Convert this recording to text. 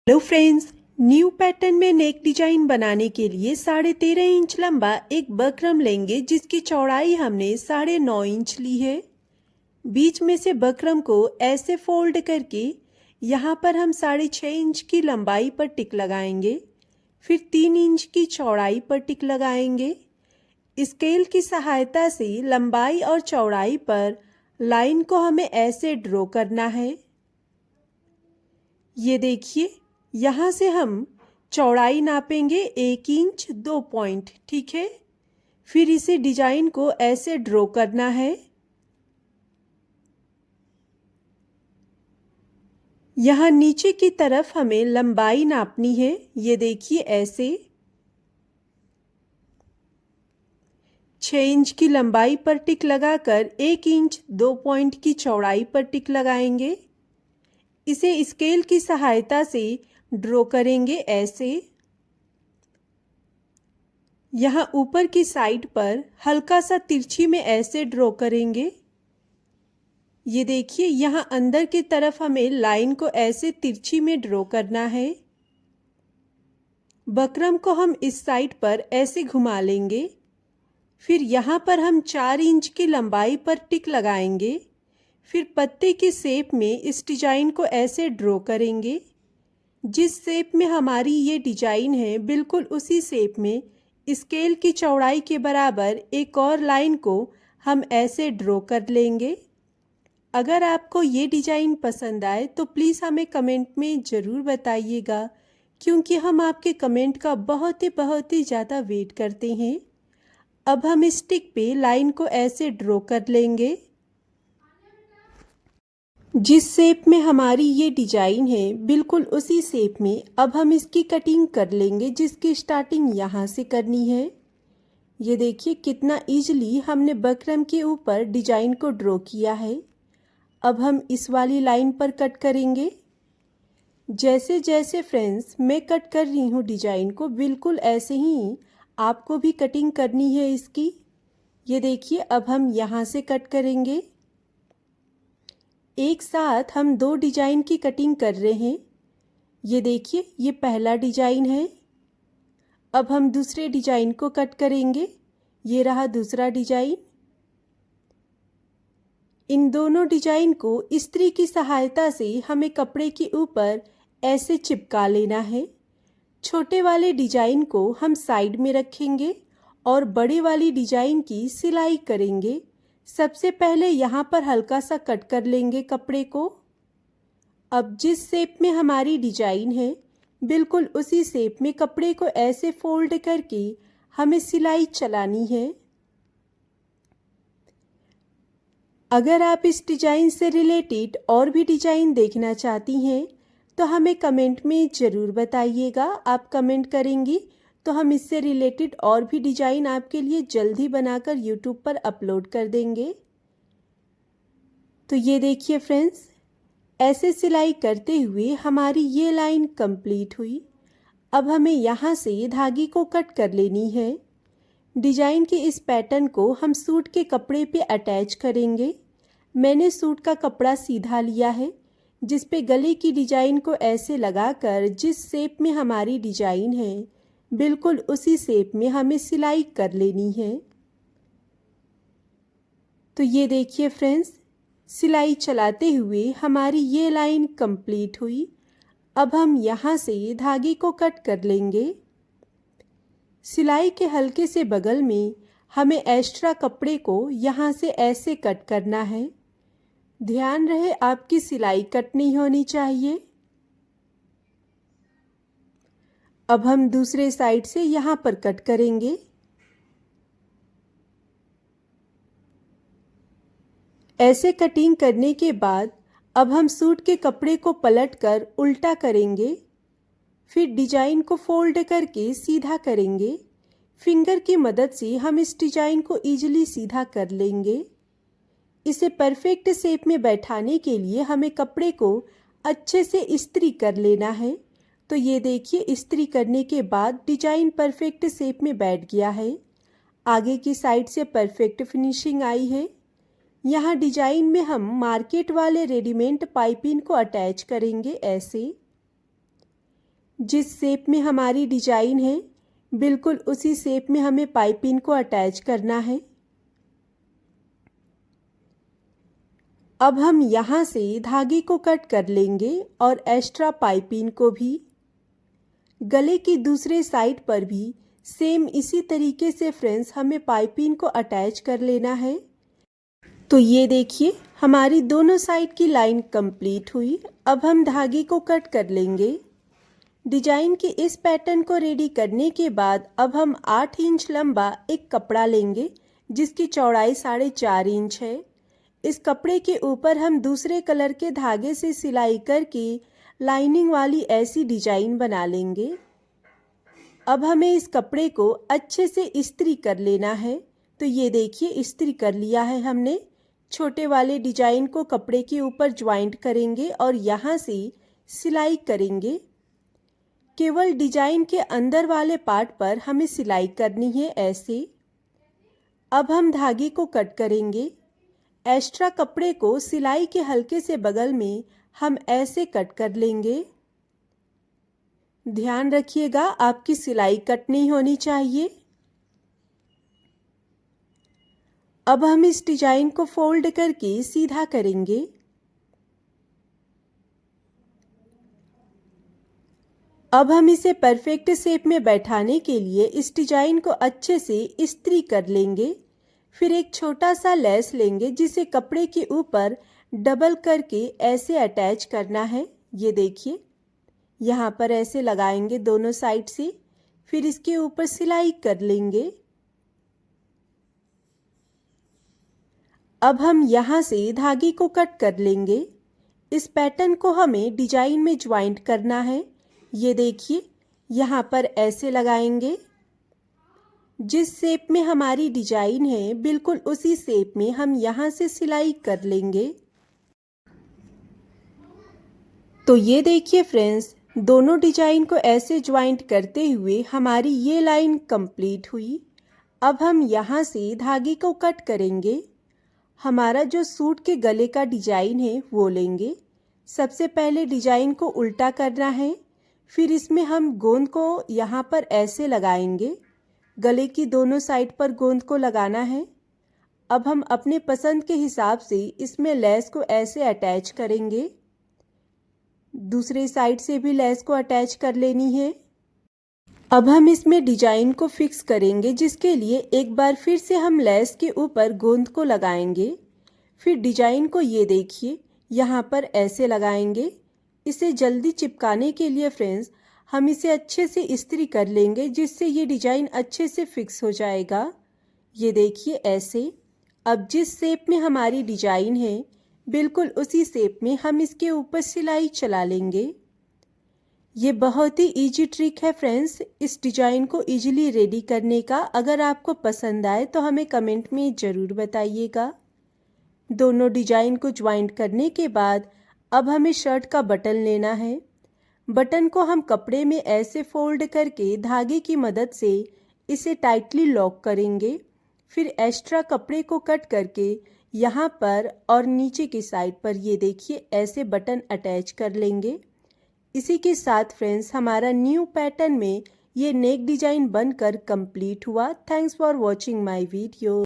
Hello friends, new pattern में नेक design बनाने के लिए 13.5 इंच लंबा एक बकरम लेंगे जिसकी चौड़ाई हमने 9.5 इंच ली है। बीच में से बकरम को ऐसे फोल्ड करके यहाँ पर हम 6.5 इंच की लंबाई पर टिक लगाएंगे, फिर 3 इंच की चौड़ाई पर टिक लगाएंगे। स्केल की सहायता से लंबाई और चौड़ाई पर लाइन को हमें ऐसे ड्रॉ करना है। ये देखिए, यहाँ से हम चौड़ाई नापेंगे 1 इंच 2 पॉइंट, ठीक है। फिर इसे डिजाइन को ऐसे ड्रॉ करना है। यहाँ नीचे की तरफ हमें लंबाई नापनी है। ये देखिए, ऐसे 6 इंच की लंबाई पर टिक लगाकर 1 इंच 2 पॉइंट की चौड़ाई पर टिक लगाएंगे। इसे स्केल की सहायता से ड्रॉ करेंगे ऐसे। यहाँ ऊपर की साइड पर हल्का सा तिरछी में ऐसे ड्रॉ करेंगे। ये देखिए, यहाँ अंदर की तरफ हमें लाइन को ऐसे तिरछी में ड्रॉ करना है। बकरम को हम इस साइड पर ऐसे घुमा लेंगे। फिर यहाँ पर हम 4 इंच की लंबाई पर टिक लगाएंगे। फिर पत्ते की शेप में इस डिजाइन को ऐसे ड्रॉ करेंगे। जिस शेप में हमारी ये डिजाइन है, बिल्कुल उसी शेप में स्केल की चौड़ाई के बराबर एक और लाइन को हम ऐसे ड्रॉ कर लेंगे। अगर आपको ये डिजाइन पसंद आए तो प्लीज़ हमें कमेंट में ज़रूर बताइएगा, क्योंकि हम आपके कमेंट का बहुत ही ज़्यादा वेट करते हैं। अब हम स्टिक पे लाइन को ऐसे ड्रॉ कर लेंगे। जिस शेप में हमारी ये डिजाइन है, बिल्कुल उसी शेप में अब हम इसकी कटिंग कर लेंगे, जिसकी स्टार्टिंग यहाँ से करनी है। ये देखिए, कितना इजीली हमने बकरम के ऊपर डिजाइन को ड्रॉ किया है। अब हम इस वाली लाइन पर कट करेंगे। जैसे जैसे फ्रेंड्स मैं कट कर रही हूँ डिजाइन को, बिल्कुल ऐसे ही आपको भी कटिंग करनी है इसकी। ये देखिए, अब हम यहाँ से कट करेंगे। एक साथ हम 2 डिजाइन की कटिंग कर रहे हैं। ये देखिए, ये पहला डिजाइन है। अब हम दूसरे डिजाइन को कट करेंगे। ये रहा दूसरा डिजाइन। इन दोनों डिजाइन को इस्त्री की सहायता से हमें कपड़े के ऊपर ऐसे चिपका लेना है। छोटे वाले डिजाइन को हम साइड में रखेंगे और बड़े वाली डिजाइन की सिलाई करेंगे। सबसे पहले यहाँ पर हल्का सा कट कर लेंगे कपड़े को। अब जिस शेप में हमारी डिजाइन है, बिल्कुल उसी शेप में कपड़े को ऐसे फोल्ड करके हमें सिलाई चलानी है। अगर आप इस डिजाइन से रिलेटेड और भी डिजाइन देखना चाहती हैं तो हमें कमेंट में ज़रूर बताइएगा। आप कमेंट करेंगी तो हम इससे रिलेटेड और भी डिजाइन आपके लिए जल्दी बनाकर यूट्यूब पर अपलोड कर देंगे। तो ये देखिए फ्रेंड्स, ऐसे सिलाई करते हुए हमारी ये लाइन कंप्लीट हुई। अब हमें यहाँ से धागे को कट कर लेनी है। डिजाइन के इस पैटर्न को हम सूट के कपड़े पे अटैच करेंगे। मैंने सूट का कपड़ा सीधा लिया है, जिस पे गले की डिजाइन को ऐसे लगाकर जिस शेप में हमारी डिजाइन है, बिल्कुल उसी शेप में हमें सिलाई कर लेनी है। तो ये देखिए फ्रेंड्स, सिलाई चलाते हुए हमारी ये लाइन कंप्लीट हुई। अब हम यहाँ से धागे को कट कर लेंगे। सिलाई के हल्के से बगल में हमें एक्स्ट्रा कपड़े को यहाँ से ऐसे कट करना है। ध्यान रहे आपकी सिलाई कट नहीं होनी चाहिए। अब हम दूसरे साइड से यहाँ पर कट करेंगे। ऐसे कटिंग करने के बाद अब हम सूट के कपड़े को पलटकर उल्टा करेंगे। फिर डिजाइन को फोल्ड करके सीधा करेंगे। फिंगर की मदद से हम इस डिजाइन को इजीली सीधा कर लेंगे। इसे परफेक्ट शेप में बैठाने के लिए हमें कपड़े को अच्छे से इस्त्री कर लेना है। तो ये देखिए, इस्त्री करने के बाद डिजाइन परफेक्ट शेप में बैठ गया है। आगे की साइड से परफेक्ट फिनिशिंग आई है। यहाँ डिजाइन में हम मार्केट वाले रेडीमेड पाइपिंग को अटैच करेंगे ऐसे। जिस शेप में हमारी डिजाइन है बिल्कुल उसी शेप में हमें पाइपिंग को अटैच करना है। अब हम यहाँ से धागे को कट कर लेंगे और एक्स्ट्रा पाइपिंग को भी। गले की दूसरे साइड पर भी सेम इसी तरीके से फ्रेंड्स हमें पाइपिंग को अटैच कर लेना है। तो ये देखिए हमारी दोनों साइड की लाइन कंप्लीट हुई। अब हम धागे को कट कर लेंगे। डिजाइन के इस पैटर्न को रेडी करने के बाद अब हम 8 इंच लंबा एक कपड़ा लेंगे जिसकी चौड़ाई 4.5 इंच है। इस कपड़े के ऊपर हम दूसरे कलर के धागे से सिलाई करके लाइनिंग वाली ऐसी डिजाइन बना लेंगे। अब हमें इस कपड़े को अच्छे से इस्त्री कर लेना है। तो ये देखिए इस्त्री कर लिया है हमने। छोटे वाले डिजाइन को कपड़े के ऊपर ज्वाइंट करेंगे और यहाँ से सिलाई करेंगे। केवल डिजाइन के अंदर वाले पार्ट पर हमें सिलाई करनी है ऐसे। अब हम धागे को कट करेंगे। एक्स्ट्रा कपड़े को सिलाई के हल्के से बगल में हम ऐसे कट कर लेंगे। ध्यान रखिएगा आपकी सिलाई कट नहीं होनी चाहिए। अब हम इस डिजाइन को फोल्ड करके सीधा करेंगे। अब हम इसे परफेक्ट शेप में बैठाने के लिए इस डिजाइन को अच्छे से इस्त्री कर लेंगे। फिर एक छोटा सा लेस लेंगे जिसे कपड़े के ऊपर डबल करके ऐसे अटैच करना है। ये देखिए यहाँ पर ऐसे लगाएंगे दोनों साइड से। फिर इसके ऊपर सिलाई कर लेंगे। अब हम यहाँ से धागे को कट कर लेंगे। इस पैटर्न को हमें डिजाइन में ज्वाइंट करना है। ये देखिए यहाँ पर ऐसे लगाएंगे। जिस शेप में हमारी डिजाइन है बिल्कुल उसी शेप में हम यहाँ से सिलाई कर लेंगे। तो ये देखिए फ्रेंड्स दोनों डिजाइन को ऐसे ज्वाइंट करते हुए हमारी ये लाइन कंप्लीट हुई। अब हम यहाँ से धागे को कट करेंगे। हमारा जो सूट के गले का डिजाइन है वो लेंगे। सबसे पहले डिजाइन को उल्टा करना है। फिर इसमें हम गोंद को यहाँ पर ऐसे लगाएंगे। गले की दोनों साइड पर गोंद को लगाना है। अब हम अपने पसंद के हिसाब से इसमें लेस को ऐसे अटैच करेंगे। दूसरी साइड से भी लेस को अटैच कर लेनी है। अब हम इसमें डिजाइन को फिक्स करेंगे जिसके लिए एक बार फिर से हम लेस के ऊपर गोंद को लगाएंगे। फिर डिजाइन को ये देखिए यहाँ पर ऐसे लगाएंगे। इसे जल्दी चिपकाने के लिए फ्रेंड्स हम इसे अच्छे से इस्त्री कर लेंगे जिससे ये डिजाइन अच्छे से फिक्स हो जाएगा। ये देखिए ऐसे। अब जिस शेप में हमारी डिजाइन है बिल्कुल उसी शेप में हम इसके ऊपर सिलाई चला लेंगे। ये बहुत ही इजी ट्रिक है फ्रेंड्स इस डिजाइन को इजीली रेडी करने का। अगर आपको पसंद आए तो हमें कमेंट में ज़रूर बताइएगा। दोनों डिजाइन को ज्वाइंट करने के बाद अब हमें शर्ट का बटन लेना है। बटन को हम कपड़े में ऐसे फोल्ड करके धागे की मदद से इसे टाइटली लॉक करेंगे। फिर एक्स्ट्रा कपड़े को कट करके यहाँ पर और नीचे की साइड पर ये देखिए ऐसे बटन अटैच कर लेंगे। इसी के साथ फ्रेंड्स हमारा न्यू पैटर्न में ये नेक डिजाइन बनकर कंप्लीट हुआ। Thanks for watching my video.